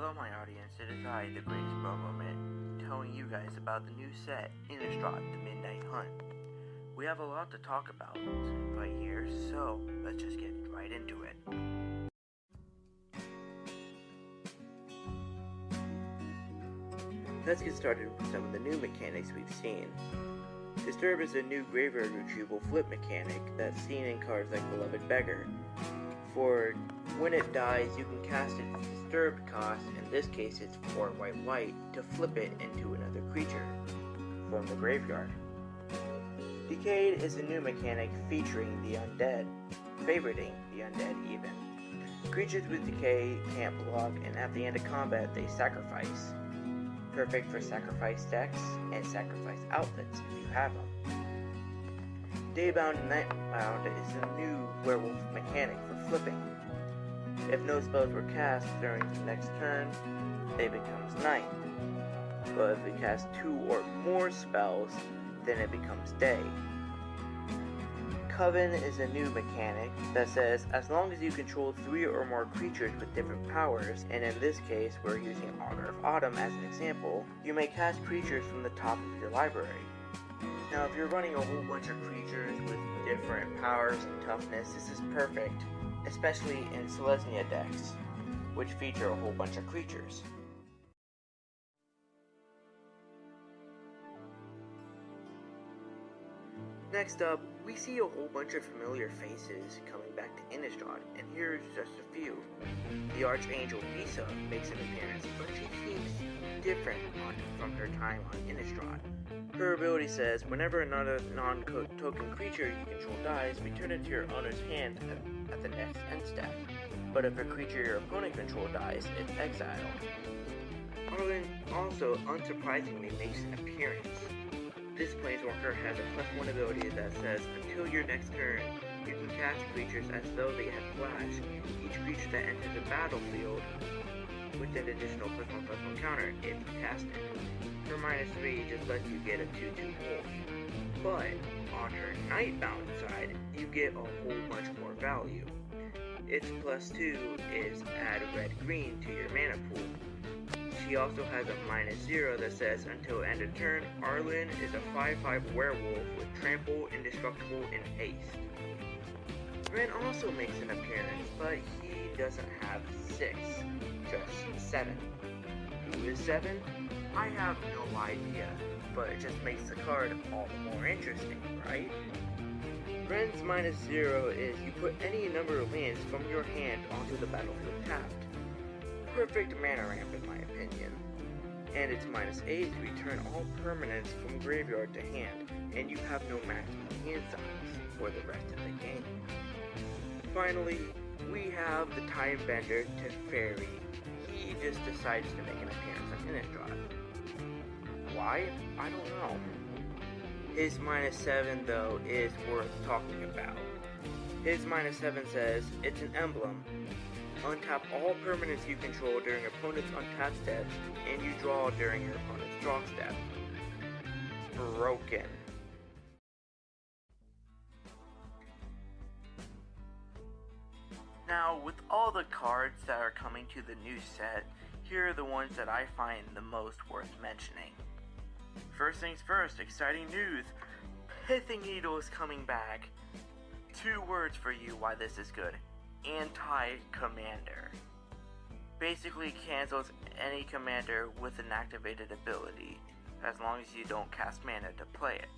Hello my audience, it is I, TheGreatBruhMoment, telling you guys about the new set, Innistrad, the Midnight Hunt. We have a lot to talk about right here, so let's just get right into it. Let's get started with some of the new mechanics we've seen. Disturb is a new graveyard retrieval flip mechanic that's seen in cards like Beloved Beggar. For when it dies, you can cast its Disturb cost, in this case it's 4 white, to flip it into another creature from the graveyard. Decayed is a new mechanic featuring the undead, favoriting the undead even. Creatures with decay can't block, and at the end of combat they sacrifice. Perfect for sacrifice decks and sacrifice outlets if you have them. Daybound and Nightbound is a new werewolf mechanic for flipping. If no spells were cast during the next turn, they becomes night. But if we cast 2 or more spells, then it becomes day. Coven is a new mechanic that says as long as you control 3 or more creatures with different powers, and in this case we're using Augur of Autumn as an example, you may cast creatures from the top of your library. Now if you're running a whole bunch of creatures with different powers and toughness, this is perfect, especially in Selesnya decks, which feature a whole bunch of creatures. Next up, we see a whole bunch of familiar faces coming back to Innistrad, and here's just a few. The Archangel Visa makes an appearance, but she seems different from her time on Innistrad. Her ability says, whenever another non-token creature you control dies, return it to your owner's hand at the next end step. But if a creature your opponent controls dies, it's exiled. Arlen also, unsurprisingly, makes an appearance. This planeswalker has a +1 ability that says, until your next turn, you can cast creatures as though they had flash. Each creature that enters the battlefield with an additional +1/+1 counter if you cast it. Her -3 just lets you get a 2/2 wolf. But on her Nightbound side, you get a whole bunch more value. Its +2 is add red-green to your mana pool. She also has a -0 that says, until end of turn, Arlen is a 5/5 werewolf with trample, indestructible, and haste. Ren also makes an appearance, but he doesn't have 6, just 7. Who is 7? I have no idea, but it just makes the card all the more interesting, right? Ren's -0 is you put any number of lands from your hand onto the battlefield tapped. Perfect mana ramp in my opinion. And it's -8 to return all permanents from graveyard to hand, and you have no maximum hand size for the rest of the game. Finally, we have the Time Bender Teferi. He just decides to make an appearance on Innistrad. Why? I don't know. His -7 though is worth talking about. His -7 says, it's an emblem. Untap all permanents you control during opponent's untap steps, and you draw during your opponent's draw step. Broken. Now, with all the cards that are coming to the new set, here are the ones that I find the most worth mentioning. First things first, exciting news! Pithing Needle is coming back. 2 words for you why this is good. Anti-commander. Basically cancels any commander with an activated ability, as long as you don't cast mana to play it.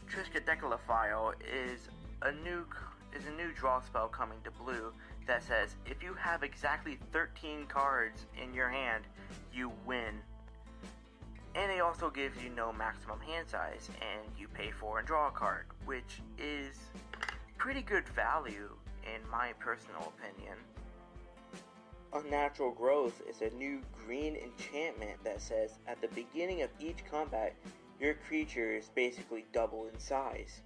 Triskaidekaphile is a new draw spell coming to blue that says if you have exactly 13 cards in your hand, you win. And it also gives you no maximum hand size, and you pay 4 and draw a card, which is pretty good value in my personal opinion. Unnatural Growth is a new green enchantment that says at the beginning of each combat, your creature is basically double in size.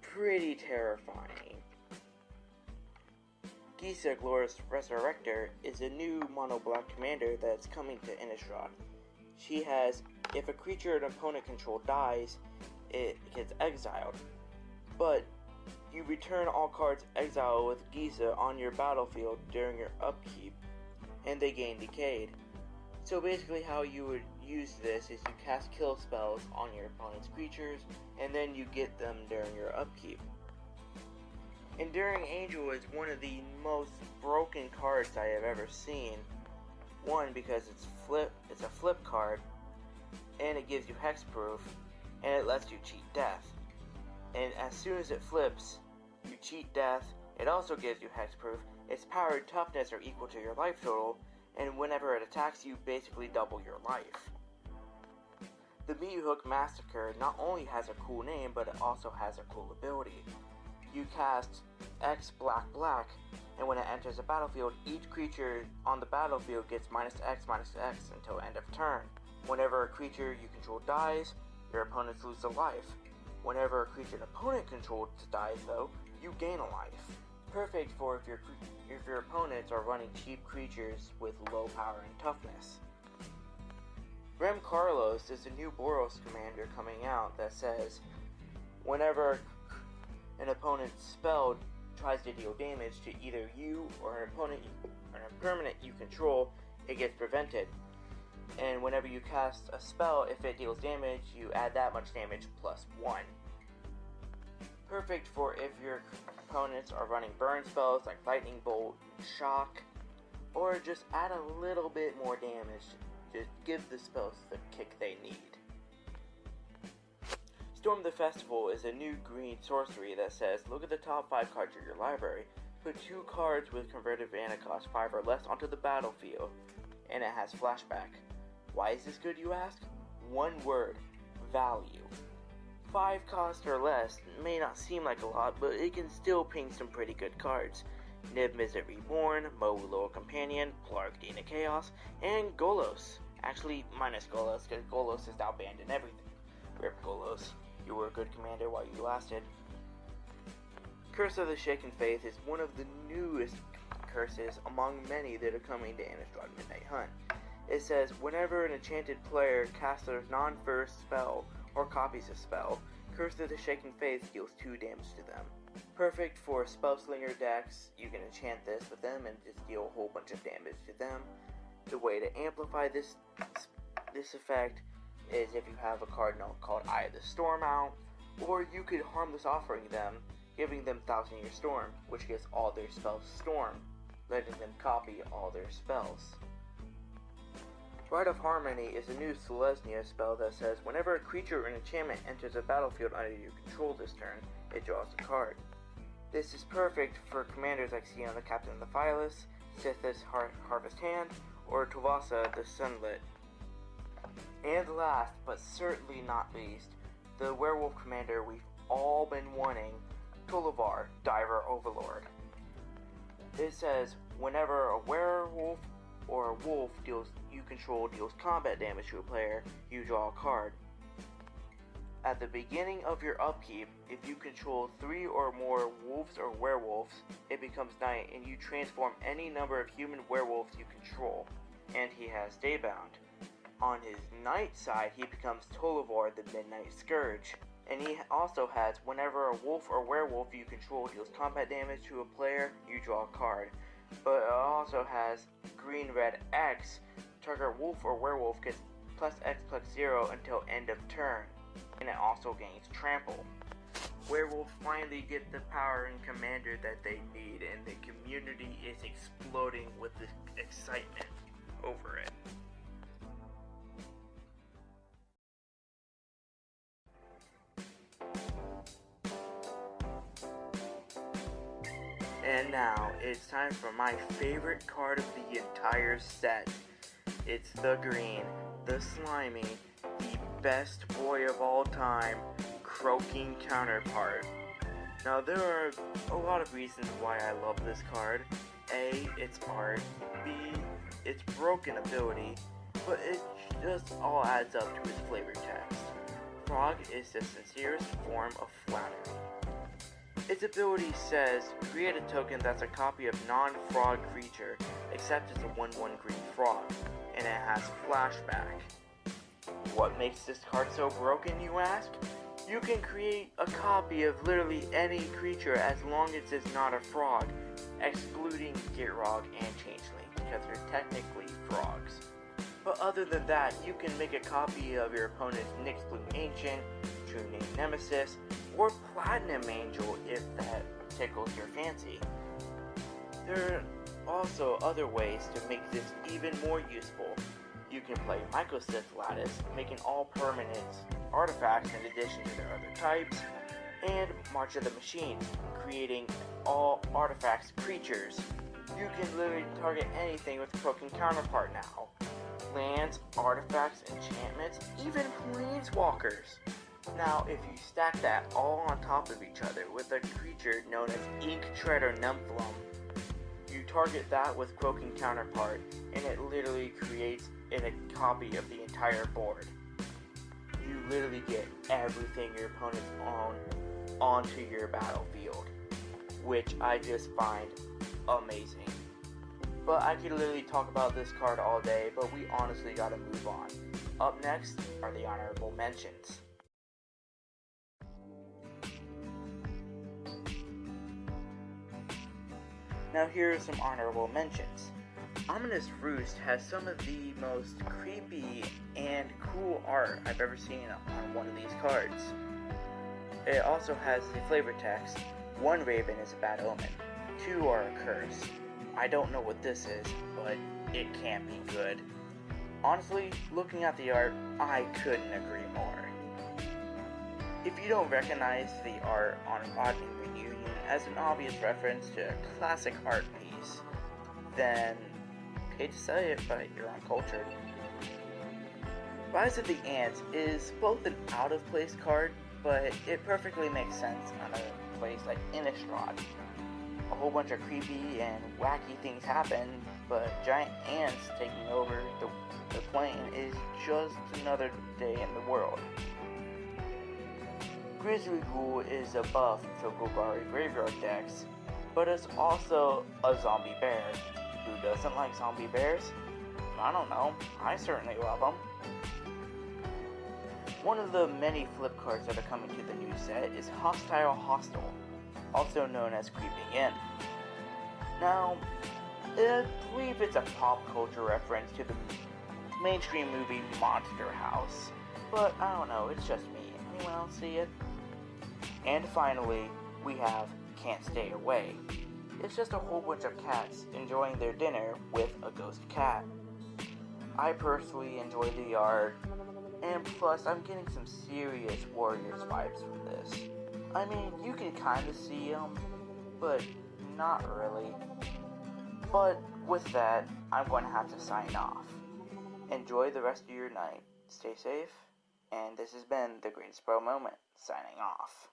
Pretty terrifying. Gisa Glorious Resurrector is a new mono-black commander that's coming to Innistrad. She has, if a creature an opponent control dies, it gets exiled. But you return all cards exiled with Gisa on your battlefield during your upkeep, and they gain decayed. So basically how you would use this is you cast kill spells on your opponent's creatures, and then you get them during your upkeep. Enduring Angel is one of the most broken cards I have ever seen. One, because it's a flip card, and it gives you hexproof, and it lets you cheat death. And as soon as it flips, you cheat death. It also gives you hexproof. Its power and toughness are equal to your life total, and whenever it attacks you, basically double your life. The Meat Hook Massacre not only has a cool name, but it also has a cool ability. You cast X black, and when it enters the battlefield, each creature on the battlefield gets -X until end of turn. Whenever a creature you control dies, your opponents lose a life. Whenever a creature an opponent controls dies, though, you gain a life. Perfect for if your opponents are running cheap creatures with low power and toughness. Rem Carlos is a new Boros commander coming out that says, whenever an opponent's spell tries to deal damage to either you or an opponent or a permanent you control, it gets prevented. And whenever you cast a spell, if it deals damage, you add that much damage +1. Perfect for if your opponents are running burn spells like Lightning Bolt, Shock, or just add a little bit more damage. Just give the spells the kick they need. Storm the Festival is a new green sorcery that says, look at the top 5 cards of your library, put 2 cards with converted mana cost 5 or less onto the battlefield, and it has flashback. Why is this good, you ask? One word, value. 5 cost or less may not seem like a lot, but it can still ping some pretty good cards. Nib Mizzet Reborn, Mowu Loyal Companion, Plarg Dina Chaos, and Golos. Actually, minus Golos, because Golos is now banned in everything. Rip Golos. You were a good commander while you lasted. Curse of the Shaken Faith is one of the newest curses among many that are coming to Innistrad Midnight Hunt. It says, whenever an enchanted player casts a non-first spell or copies a spell, Curse of the Shaken Faith deals 2 damage to them. Perfect for Spellslinger decks. You can enchant this with them and just deal a whole bunch of damage to them. The way to amplify this effect is if you have a cardinal called Eye of the Storm out, or you could Harmless Offering them, giving them 1000-Year Storm, which gives all their spells Storm, letting them copy all their spells. Rite of Harmony is a new Selesnya spell that says whenever a creature or an enchantment enters a battlefield under your control this turn, it draws a card. This is perfect for commanders like Sion the Captain of the Phyllis, Sithis Harvest Hand, or Tuvasa the Sunlit. And last, but certainly not least, the werewolf commander we've all been wanting, Tulavar, Diver Overlord. It says, whenever a werewolf or a wolf you control deals combat damage to a player, you draw a card. At the beginning of your upkeep, if you control 3 or more wolves or werewolves, it becomes night and you transform any number of human werewolves you control, and he has Daybound. On his night side, he becomes Tolavar the Midnight Scourge, and he also has whenever a wolf or werewolf you control deals combat damage to a player, you draw a card. But it also has green-red X, target wolf or werewolf gets +X/+0 until end of turn, and it also gains Trample. Werewolves finally get the power and commander that they need, and the community is exploding with this excitement over it. And now, it's time for my favorite card of the entire set. It's the green, the slimy, the best boy of all time, Croaking Counterpart. Now, there are a lot of reasons why I love this card. A, its art. B, its broken ability. But it just all adds up to its flavor text. Frog is the sincerest form of flattery. Its ability says, create a token that's a copy of non-frog creature, except it's a 1/1 green frog, and it has flashback. What makes this card so broken, you ask? You can create a copy of literally any creature as long as it's not a frog, excluding Gitrog and Changeling. because they're technically frogs. But other than that, you can make a copy of your opponent's Nyx Blue Ancient, True Name Nemesis, or Platinum Angel if that tickles your fancy. There are also other ways to make this even more useful. You can play Mycosith Lattice, making all permanent artifacts in addition to their other types, and March of the Machine, creating all artifacts creatures. You can literally target anything with Croaking Counterpart now. Lands, artifacts, enchantments, even planeswalkers. Now, if you stack that all on top of each other with a creature known as Ink Treader Nymphlum, you target that with Croaking Counterpart, and it literally creates a copy of the entire board. You literally get everything your opponents own onto your battlefield, which I just find amazing. But I could literally talk about this card all day, but we honestly gotta move on. Up next are the honorable mentions. Now here are some honorable mentions. Ominous Roost has some of the most creepy and cool art I've ever seen on one of these cards. It also has the flavor text, 1 Raven is a bad omen, 2 are a curse. I don't know what this is, but it can't be good. Honestly, looking at the art, I couldn't agree more. If you don't recognize the art on Rodney Reunion as an obvious reference to a classic art piece, then hate to say it, but you're uncultured. Rise of the Ants is both an out-of-place card, but it perfectly makes sense on a place like Innistrad. A whole bunch of creepy and wacky things happen, but giant ants taking over the plane is just another day in the world. Grizzly Ghoul is a buff to Golgari graveyard decks, but it's also a zombie bear. Who doesn't like zombie bears? I don't know, I certainly love them. One of the many flip cards that are coming to the new set is Hostile Hostel, also known as Creeping In. Now, I believe it's a pop culture reference to the mainstream movie Monster House, but I don't know, it's just me. Anyone else see it? And finally, we have Can't Stay Away. It's just a whole bunch of cats enjoying their dinner with a ghost cat. I personally enjoy the art, and plus I'm getting some serious Warriors vibes from this. I mean, you can kind of see them, but not really. But with that, I'm going to have to sign off. Enjoy the rest of your night, stay safe, and this has been the GreatBruhMoment, signing off.